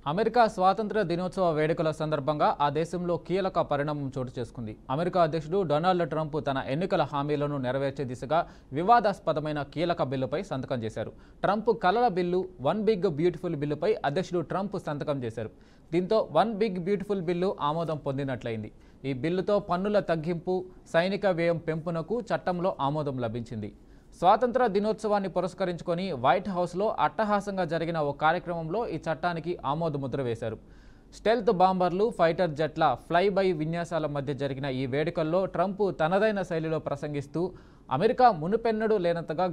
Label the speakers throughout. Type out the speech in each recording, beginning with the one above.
Speaker 1: America స్వాతంత్ర్య దినోత్సవ వేడుకల సందర్భంగా ఆ దేశంలో కీలక పరిణామం చోటు చేసుకుంది. అమెరికా అధ్యక్షుడు డొనాల్డ్ ట్రంప్ తన ఎన్నికల హామీలను నెరవేర్చే దిశగా వివాదాస్పదమైన కీలక బిల్లుపై సంతకం చేశారు. ట్రంప్ కలల బిల్లు వన్ బిగ్ బ్యూటిఫుల్ బిల్లుపై అధ్యక్షుడు ట్రంప్ సంతకం చేశారు. దీంతో వన్ బిగ్ బ్యూటిఫుల్ బిల్లు ఆమోదం పొందినట్లయింది. ఈ బిల్లుతో పన్నుల తగ్గింపు, సైనిక వ్యయం పెంపునకు చట్టంలో ఆమోదం లభించింది. స్వాతంత్ర దినోత్సవాన్ని పురస్కరించుకొని వైట్ హౌస్లో అట్టహాసంగా జరిగిన ఓ కార్యక్రమంలో ఈ చట్టానికి ఆమోదముద్ర వేశారు. స్టెల్త్ బాంబర్లు, ఫైటర్ జెట్ల ఫ్లైబై విన్యాసాల మధ్య జరిగిన ఈ వేడుకల్లో ట్రంప్ తనదైన శైలిలో ప్రసంగిస్తూ అమెరికా మునుపెన్నడూ లేనంతగా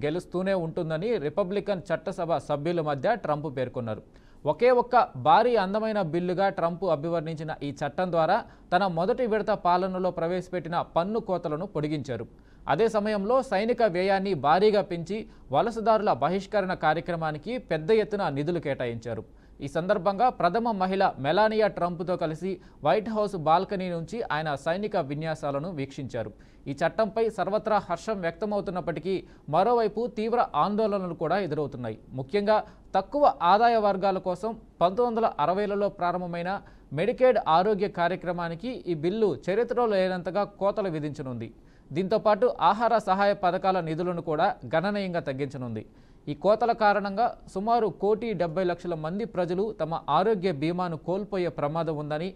Speaker 1: గెలుస్తూనే ఉంటుందని రిపబ్లికన్ చట్టసభ సభ్యుల మధ్య ట్రంప్ పేర్కొన్నారు. ఒకే ఒక్క భారీ అందమైన బిల్లుగా ట్రంప్ అభివర్ణించిన ఈ చట్టం ద్వారా తన మొదటి విడత పాలనలో ప్రవేశపెట్టిన పన్ను కోతలను పొడిగించారు. అదే సమయంలో సైనిక వ్యయాన్ని భారీగా పెంచి వలసదారుల బహిష్కరణ కార్యక్రమానికి పెద్ద ఎత్తున నిధులు కేటాయించారు. ఈ సందర్భంగా ప్రథమ మహిళ మెలానియా ట్రంప్తో కలిసి వైట్ హౌస్ బాల్కనీ నుంచి ఆయన సైనిక విన్యాసాలను వీక్షించారు. ఈ చట్టంపై సర్వత్రా హర్షం వ్యక్తమవుతున్నప్పటికీ మరోవైపు తీవ్ర ఆందోళనలు కూడా ఎదురవుతున్నాయి. ముఖ్యంగా తక్కువ ఆదాయ వర్గాల కోసం 1960లలో ప్రారంభమైన మెడికేడ్ ఆరోగ్య కార్యక్రమానికి ఈ బిల్లు చరిత్రలో లేనంతగా కోతలు విధించనుంది. దీంతోపాటు ఆహార సహాయ పథకాల నిధులను కూడా గణనీయంగా తగ్గించనుంది. ఈ కోతల కారణంగా సుమారు 1,70,00,000 మంది ప్రజలు తమ ఆరోగ్య బీమాను కోల్పోయే ప్రమాదం ఉందని,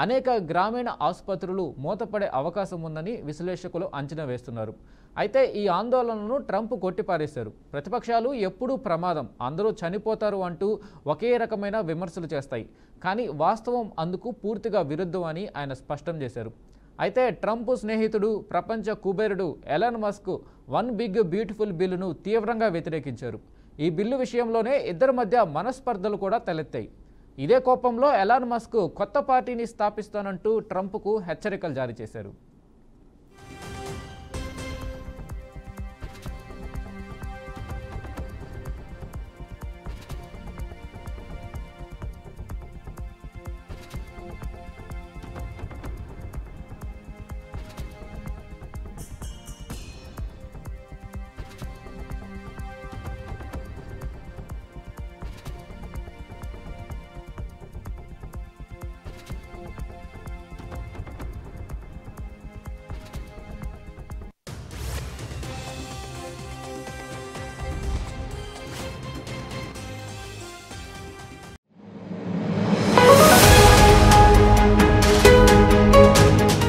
Speaker 1: అనేక గ్రామీణ ఆసుపత్రులు మూతపడే అవకాశం ఉందని విశ్లేషకులు అంచనా వేస్తున్నారు. అయితే ఈ ఆందోళనను ట్రంప్ కొట్టిపారేశారు. ప్రతిపక్షాలు ఎప్పుడూ ప్రమాదం, అందరూ చనిపోతారు అంటూ ఒకే రకమైన విమర్శలు చేస్తాయి. కానీ వాస్తవం అందుకు పూర్తిగా విరుద్ధం అని ఆయన స్పష్టం చేశారు. అయితే ట్రంప్ స్నేహితుడు, ప్రపంచ కుబేరుడు Elon Musk one big beautiful బిల్లును తీవ్రంగా వ్యతిరేకించారు. ఈ బిల్లు విషయంలోనే ఇద్దరి మధ్య మనస్పర్ధలు కూడా తలెత్తాయి. ఇదే కోపంలో ఎలాన్ మస్క్ కొత్త పార్టీని స్థాపిస్తానంటూ ట్రంప్కు హెచ్చరికలు జారీ చేశారు.